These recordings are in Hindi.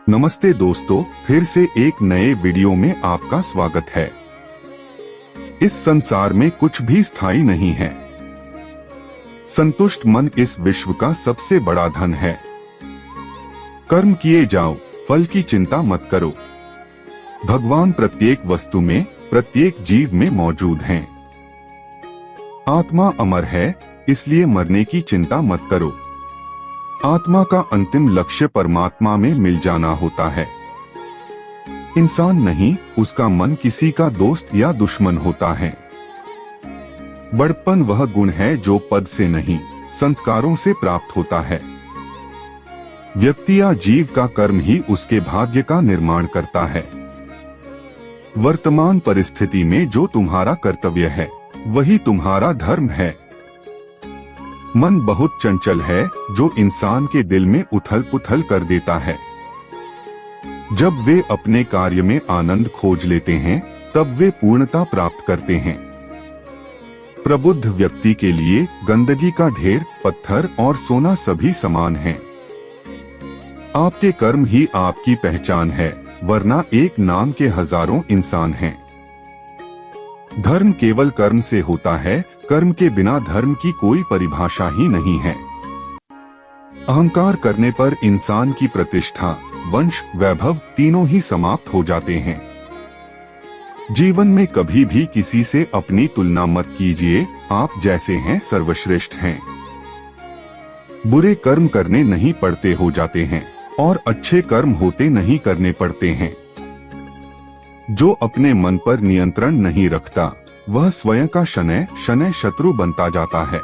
नमस्ते दोस्तों, फिर से एक नए वीडियो में आपका स्वागत है। इस संसार में कुछ भी स्थायी नहीं है। संतुष्ट मन इस विश्व का सबसे बड़ा धन है। कर्म किए जाओ, फल की चिंता मत करो। भगवान प्रत्येक वस्तु में, प्रत्येक जीव में मौजूद हैं। आत्मा अमर है, इसलिए मरने की चिंता मत करो। आत्मा का अंतिम लक्ष्य परमात्मा में मिल जाना होता है। इंसान नहीं, उसका मन किसी का दोस्त या दुश्मन होता है। बड़प्पन वह गुण है जो पद से नहीं, संस्कारों से प्राप्त होता है। व्यक्ति या जीव का कर्म ही उसके भाग्य का निर्माण करता है। वर्तमान परिस्थिति में जो तुम्हारा कर्तव्य है, वही तुम्हारा धर्म है। मन बहुत चंचल है, जो इंसान के दिल में उथल पुथल कर देता है। जब वे अपने कार्य में आनंद खोज लेते हैं, तब वे पूर्णता प्राप्त करते हैं। प्रबुद्ध व्यक्ति के लिए गंदगी का ढेर, पत्थर और सोना सभी समान हैं। आपके कर्म ही आपकी पहचान है, वरना एक नाम के हजारों इंसान हैं। धर्म केवल कर्म से होता है, कर्म के बिना धर्म की कोई परिभाषा ही नहीं है। अहंकार करने पर इंसान की प्रतिष्ठा, वंश, वैभव तीनों ही समाप्त हो जाते हैं। जीवन में कभी भी किसी से अपनी तुलना मत कीजिए, आप जैसे हैं सर्वश्रेष्ठ हैं। बुरे कर्म करने नहीं पड़ते हो जाते हैं, और अच्छे कर्म होते नहीं करने पड़ते हैं। जो अपने मन पर नियंत्रण नहीं रखता, वह स्वयं का शनैः शनैः शत्रु बनता जाता है।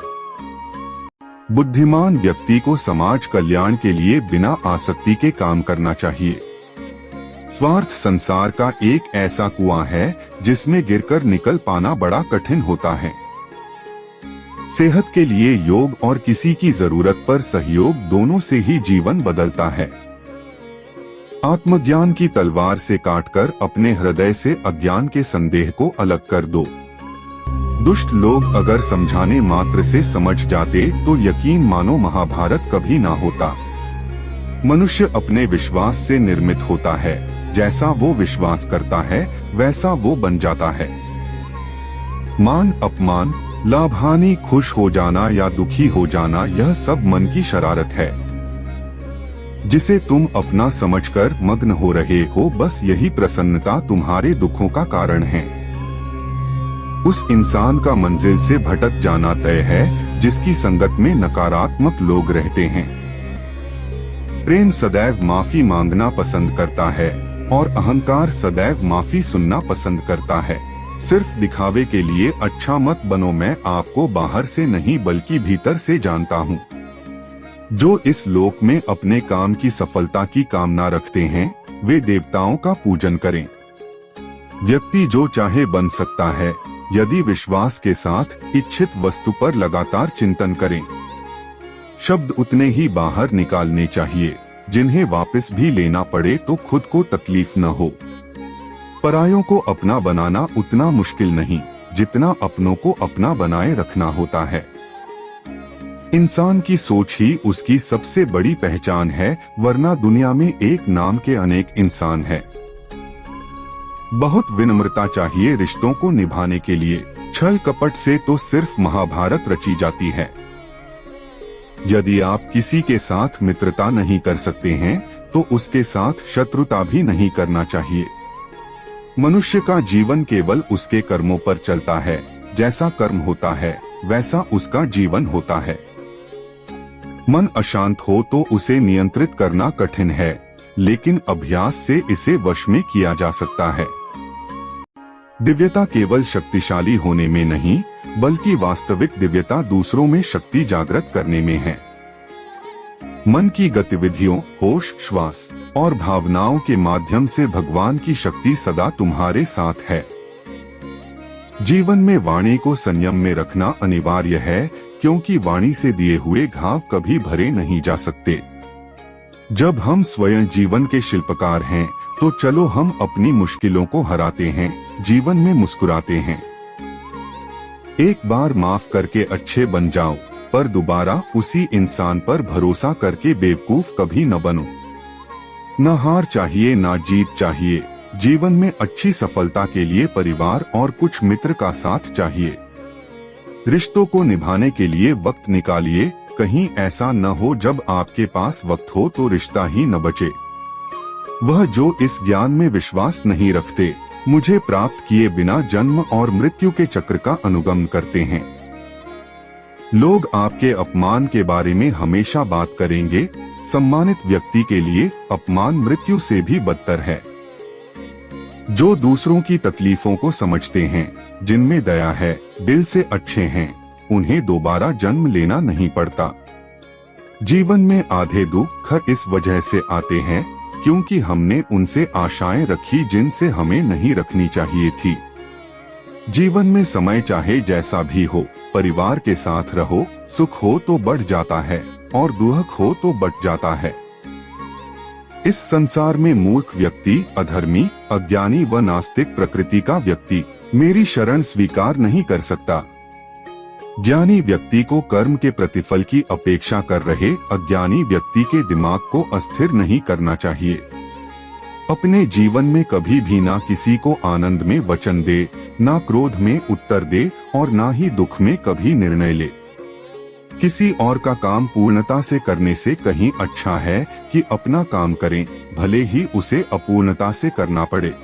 बुद्धिमान व्यक्ति को समाज कल्याण के लिए बिना आसक्ति के काम करना चाहिए। स्वार्थ संसार का एक ऐसा कुआं है, जिसमें गिरकर निकल पाना बड़ा कठिन होता है। सेहत के लिए योग और किसी की जरूरत पर सहयोग, दोनों से ही जीवन बदलता है। आत्मज्ञान की तलवार से काटकर अपने हृदय से अज्ञान के संदेह को अलग कर दो। दुष्ट लोग अगर समझाने मात्र से समझ जाते तो यकीन मानो महाभारत कभी ना होता। मनुष्य अपने विश्वास से निर्मित होता है। जैसा वो विश्वास करता है, वैसा वो बन जाता है। मान अपमान, लाभ हानि, खुश हो जाना या दुखी हो जाना, यह सब मन की शरारत है। जिसे तुम अपना समझकर मग्न हो रहे हो, बस यही प्रसन्नता तुम्हारे दुखों का कारण है। उस इंसान का मंजिल से भटक जाना तय है, जिसकी संगत में नकारात्मक लोग रहते हैं। प्रेम सदैव माफी मांगना पसंद करता है, और अहंकार सदैव माफी सुनना पसंद करता है। सिर्फ दिखावे के लिए अच्छा मत बनो। मैं आपको बाहर से नहीं बल्कि भीतर से जानता हूँ। जो इस लोक में अपने काम की सफलता की कामना रखते हैं, वे देवताओं का पूजन करें। व्यक्ति जो चाहे बन सकता है, यदि विश्वास के साथ इच्छित वस्तु पर लगातार चिंतन करें। शब्द उतने ही बाहर निकालने चाहिए, जिन्हें वापस भी लेना पड़े तो खुद को तकलीफ न हो। परायों को अपना बनाना उतना मुश्किल नहीं, जितना अपनों को अपना बनाए रखना होता है। इंसान की सोच ही उसकी सबसे बड़ी पहचान है, वरना दुनिया में एक नाम के अनेक इंसान हैं। बहुत विनम्रता चाहिए रिश्तों को निभाने के लिए। छल कपट से तो सिर्फ महाभारत रची जाती है। यदि आप किसी के साथ मित्रता नहीं कर सकते हैं, तो उसके साथ शत्रुता भी नहीं करना चाहिए। मनुष्य का जीवन केवल उसके कर्मों पर चलता है। जैसा कर्म होता है, वैसा उसका जीवन होता है। मन अशांत हो तो उसे नियंत्रित करना कठिन है, लेकिन अभ्यास से इसे वश में किया जा सकता है। दिव्यता केवल शक्तिशाली होने में नहीं, बल्कि वास्तविक दिव्यता दूसरों में शक्ति जागृत करने में है। मन की गतिविधियों, होश, श्वास और भावनाओं के माध्यम से भगवान की शक्ति सदा तुम्हारे साथ है। जीवन में वाणी को संयम में रखना अनिवार्य है, क्योंकि वाणी से दिए हुए घाव कभी भरे नहीं जा सकते। जब हम स्वयं जीवन के शिल्पकार हैं, तो चलो हम अपनी मुश्किलों को हराते हैं, जीवन में मुस्कुराते हैं। एक बार माफ करके अच्छे बन जाओ, पर दोबारा उसी इंसान पर भरोसा करके बेवकूफ कभी न बनो। न हार चाहिए न जीत चाहिए। जीवन में अच्छी सफलता के लिए परिवार और कुछ मित्र का साथ चाहिए। रिश्तों को निभाने के लिए वक्त निकालिए, कहीं ऐसा न हो जब आपके पास वक्त हो तो रिश्ता ही न बचे। वह जो इस ज्ञान में विश्वास नहीं रखते, मुझे प्राप्त किए बिना जन्म और मृत्यु के चक्र का अनुगमन करते हैं। लोग आपके अपमान के बारे में हमेशा बात करेंगे। सम्मानित व्यक्ति के लिए अपमान मृत्यु से भी बदतर है। जो दूसरों की तकलीफों को समझते हैं, जिनमें दया है, दिल से अच्छे हैं, उन्हें दोबारा जन्म लेना नहीं पड़ता। जीवन में आधे दुख इस वजह से आते हैं क्योंकि हमने उनसे आशाएं रखी जिनसे हमें नहीं रखनी चाहिए थी। जीवन में समय चाहे जैसा भी हो, परिवार के साथ रहो। सुख हो तो बढ़ जाता है और दुख हो तो बट जाता है। इस संसार में मूर्ख व्यक्ति, अधर्मी, अज्ञानी व नास्तिक प्रकृति का व्यक्ति मेरी शरण स्वीकार नहीं कर सकता। ज्ञानी व्यक्ति को कर्म के प्रतिफल की अपेक्षा कर रहे अज्ञानी व्यक्ति के दिमाग को अस्थिर नहीं करना चाहिए। अपने जीवन में कभी भी ना किसी को आनंद में वचन दे, ना क्रोध में उत्तर दे और ना ही दुख में कभी निर्णय ले। किसी और का काम पूर्णता से करने से कहीं अच्छा है कि अपना काम करें, भले ही उसे अपूर्णता से करना पड़े।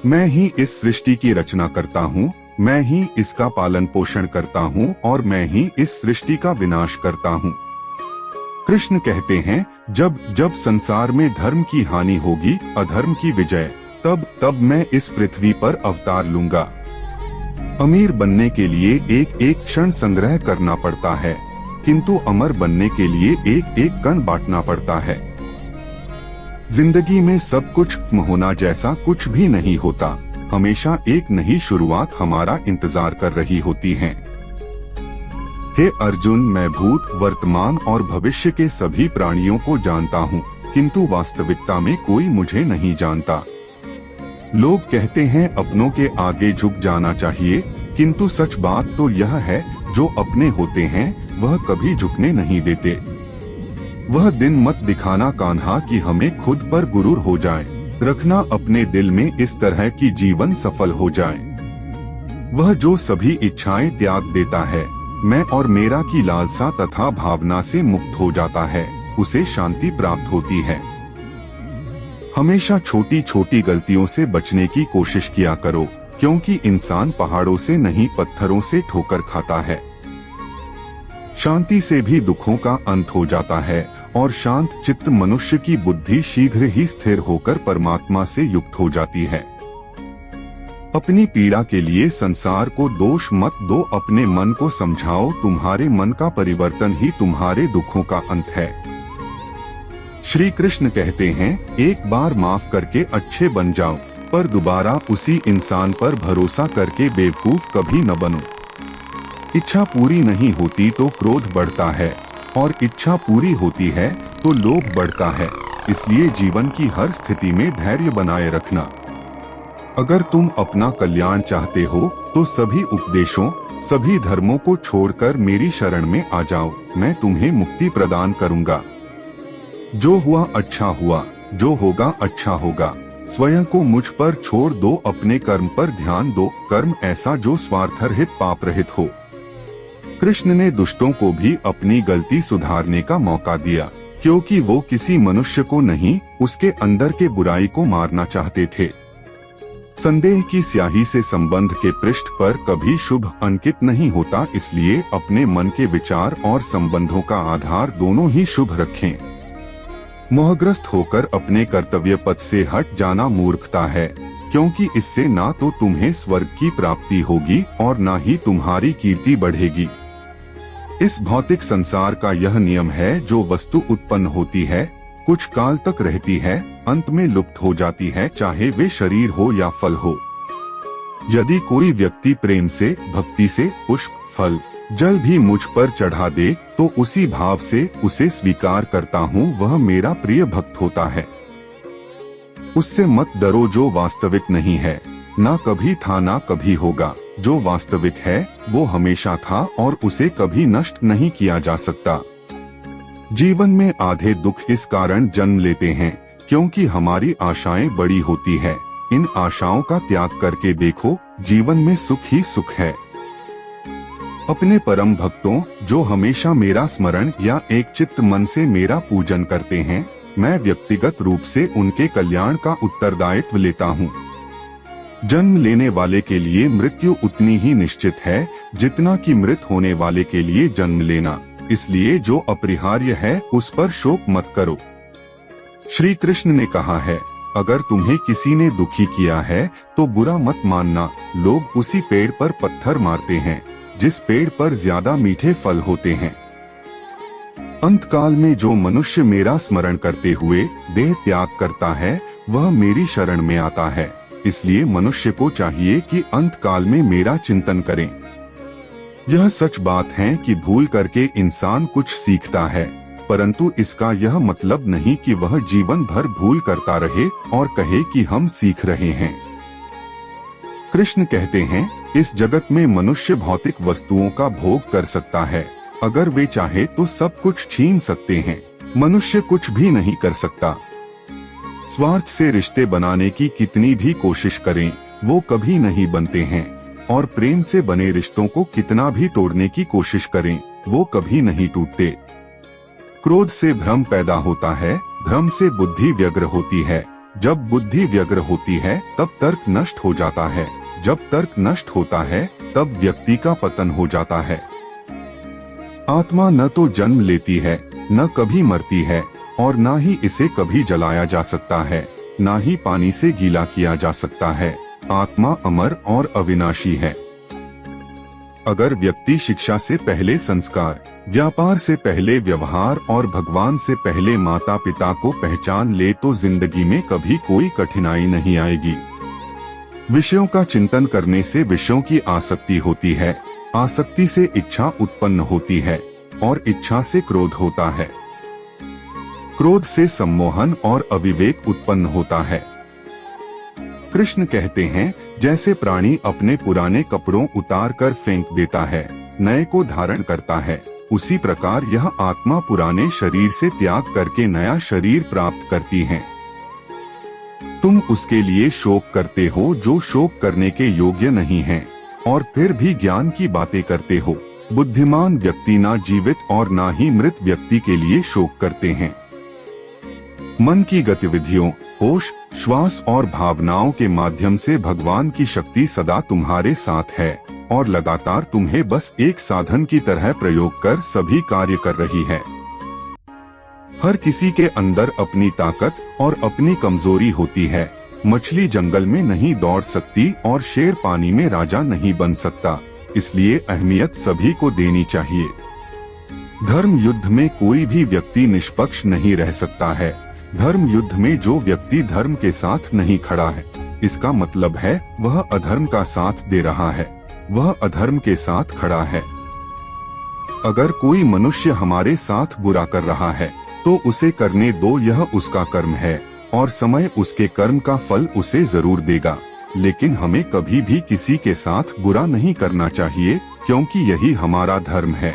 मैं ही इस सृष्टि की रचना करता हूँ, मैं ही इसका पालन पोषण करता हूँ और मैं ही इस सृष्टि का विनाश करता हूँ। कृष्ण कहते हैं, जब जब संसार में धर्म की हानि होगी, अधर्म की विजय, तब तब मैं इस पृथ्वी पर अवतार लूंगा। अमीर बनने के लिए एक एक क्षण संग्रह करना पड़ता है, किंतु अमर बनने के लिए एक एक कण बांटना पड़ता है। जिंदगी में सब कुछ होना जैसा कुछ भी नहीं होता। हमेशा एक नई शुरुआत हमारा इंतजार कर रही होती है। हे अर्जुन, मैं भूत, वर्तमान और भविष्य के सभी प्राणियों को जानता हूँ, किंतु वास्तविकता में कोई मुझे नहीं जानता। लोग कहते हैं अपनों के आगे झुक जाना चाहिए, किंतु सच बात तो यह है, जो अपने होते हैं वह कभी झुकने नहीं देते। वह दिन मत दिखाना कान्हा कि हमें खुद पर गुरूर हो जाए। रखना अपने दिल में इस तरह की जीवन सफल हो जाए। वह जो सभी इच्छाएं त्याग देता है, मैं और मेरा की लालसा तथा भावना से मुक्त हो जाता है, उसे शांति प्राप्त होती है। हमेशा छोटी छोटी गलतियों से बचने की कोशिश किया करो, क्योंकि इंसान पहाड़ों से नहीं पत्थरों से ठोकर खाता है। शांति से भी दुखों का अंत हो जाता है और शांत चित्त मनुष्य की बुद्धि शीघ्र ही स्थिर होकर परमात्मा से युक्त हो जाती है। अपनी पीड़ा के लिए संसार को दोष मत दो, अपने मन को समझाओ। तुम्हारे मन का परिवर्तन ही तुम्हारे दुखों का अंत है। श्री कृष्ण कहते हैं, एक बार माफ करके अच्छे बन जाओ, पर दोबारा उसी इंसान पर भरोसा करके बेवकूफ कभी न बनो। इच्छा पूरी नहीं होती तो क्रोध बढ़ता है और इच्छा पूरी होती है तो लोभ बढ़ता है। इसलिए जीवन की हर स्थिति में धैर्य बनाए रखना। अगर तुम अपना कल्याण चाहते हो तो सभी उपदेशों, सभी धर्मों को छोड़कर मेरी शरण में आ जाओ, मैं तुम्हें मुक्ति प्रदान करूंगा। जो हुआ अच्छा हुआ, जो होगा अच्छा होगा। स्वयं को मुझ पर छोड़ दो, अपने कर्म पर ध्यान दो। कर्म ऐसा जो स्वार्थरहित पाप रहित हो। कृष्ण ने दुष्टों को भी अपनी गलती सुधारने का मौका दिया, क्योंकि वो किसी मनुष्य को नहीं, उसके अंदर के बुराई को मारना चाहते थे। संदेह की स्याही से संबंध के पृष्ठ पर कभी शुभ अंकित नहीं होता, इसलिए अपने मन के विचार और संबंधों का आधार दोनों ही शुभ रखें। मोहग्रस्त होकर अपने कर्तव्य पथ से हट जाना मूर्खता है, क्योंकि इससे ना तो तुम्हें स्वर्ग की प्राप्ति होगी और ना ही तुम्हारी कीर्ति बढ़ेगी। इस भौतिक संसार का यह नियम है, जो वस्तु उत्पन्न होती है, कुछ काल तक रहती है, अंत में लुप्त हो जाती है, चाहे वे शरीर हो या फल हो। यदि कोई व्यक्ति प्रेम से, भक्ति से पुष्प, फल, जल भी मुझ पर चढ़ा दे तो उसी भाव से उसे स्वीकार करता हूँ, वह मेरा प्रिय भक्त होता है। उससे मत डरो जो वास्तविक नहीं है, ना कभी था ना कभी होगा। जो वास्तविक है वो हमेशा था और उसे कभी नष्ट नहीं किया जा सकता। जीवन में आधे दुख इस कारण जन्म लेते हैं क्योंकि हमारी आशाएं बड़ी होती है। इन आशाओं का त्याग करके देखो, जीवन में सुख ही सुख है। अपने परम भक्तों जो हमेशा मेरा स्मरण या एक चित्त मन से मेरा पूजन करते हैं, मैं व्यक्तिगत रूप से उनके कल्याण का उत्तरदायित्व लेता हूँ। जन्म लेने वाले के लिए मृत्यु उतनी ही निश्चित है जितना कि मृत होने वाले के लिए जन्म लेना, इसलिए जो अपरिहार्य है उस पर शोक मत करो। श्री कृष्ण ने कहा है, अगर तुम्हें किसी ने दुखी किया है तो बुरा मत मानना। लोग उसी पेड़ पर पत्थर मारते हैं जिस पेड़ पर ज्यादा मीठे फल होते हैं। अंतकाल में जो मनुष्य मेरा स्मरण करते हुए देह त्याग करता है वह मेरी शरण में आता है। इसलिए मनुष्य को चाहिए कि अंतकाल में मेरा चिंतन करें। यह सच बात है कि भूल करके इंसान कुछ सीखता है, परंतु इसका यह मतलब नहीं कि वह जीवन भर भूल करता रहे और कहे कि हम सीख रहे हैं। कृष्ण कहते हैं, इस जगत में मनुष्य भौतिक वस्तुओं का भोग कर सकता है। अगर वे चाहे तो सब कुछ छीन सकते हैं, मनुष्य कुछ भी नहीं कर सकता। स्वार्थ से रिश्ते बनाने की कितनी भी कोशिश करें वो कभी नहीं बनते हैं, और प्रेम से बने रिश्तों को कितना भी तोड़ने की कोशिश करें वो कभी नहीं टूटते। क्रोध से भ्रम पैदा होता है, भ्रम से बुद्धि व्यग्र होती है। जब बुद्धि व्यग्र होती है तब तर्क नष्ट हो जाता है। जब तर्क नष्ट होता है तब व्यक्ति का पतन हो जाता है। आत्मा न तो जन्म लेती है, न कभी मरती है, और न ही इसे कभी जलाया जा सकता है, न ही पानी से गीला किया जा सकता है। आत्मा अमर और अविनाशी है। अगर व्यक्ति शिक्षा से पहले संस्कार, व्यापार से पहले व्यवहार और भगवान से पहले माता पिता को पहचान ले तो जिंदगी में कभी कोई कठिनाई नहीं आएगी। विषयों का चिंतन करने से विषयों की आसक्ति होती है, आसक्ति से इच्छा उत्पन्न होती है, और इच्छा से क्रोध होता है। क्रोध से सम्मोहन और अविवेक उत्पन्न होता है। कृष्ण कहते हैं, जैसे प्राणी अपने पुराने कपड़ों उतार कर फेंक देता है, नए को धारण करता है, उसी प्रकार यह आत्मा पुराने शरीर से त्याग करके नया शरीर प्राप्त करती है। तुम उसके लिए शोक करते हो जो शोक करने के योग्य नहीं है, और फिर भी ज्ञान की बातें करते हो। बुद्धिमान व्यक्ति ना जीवित और ना ही मृत व्यक्ति के लिए शोक करते हैं। मन की गतिविधियों, होश, श्वास और भावनाओं के माध्यम से भगवान की शक्ति सदा तुम्हारे साथ है और लगातार तुम्हें बस एक साधन की तरह प्रयोग कर सभी कार्य कर रही है। हर किसी के अंदर अपनी ताकत और अपनी कमजोरी होती है। मछली जंगल में नहीं दौड़ सकती और शेर पानी में राजा नहीं बन सकता, इसलिए अहमियत सभी को देनी चाहिए। धर्म युद्ध में कोई भी व्यक्ति निष्पक्ष नहीं रह सकता है। धर्म युद्ध में जो व्यक्ति धर्म के साथ नहीं खड़ा है, इसका मतलब है वह अधर्म का साथ दे रहा है, वह अधर्म के साथ खड़ा है। अगर कोई मनुष्य हमारे साथ बुरा कर रहा है तो उसे करने दो, यह उसका कर्म है और समय उसके कर्म का फल उसे जरूर देगा। लेकिन हमें कभी भी किसी के साथ बुरा नहीं करना चाहिए, क्योंकि यही हमारा धर्म है।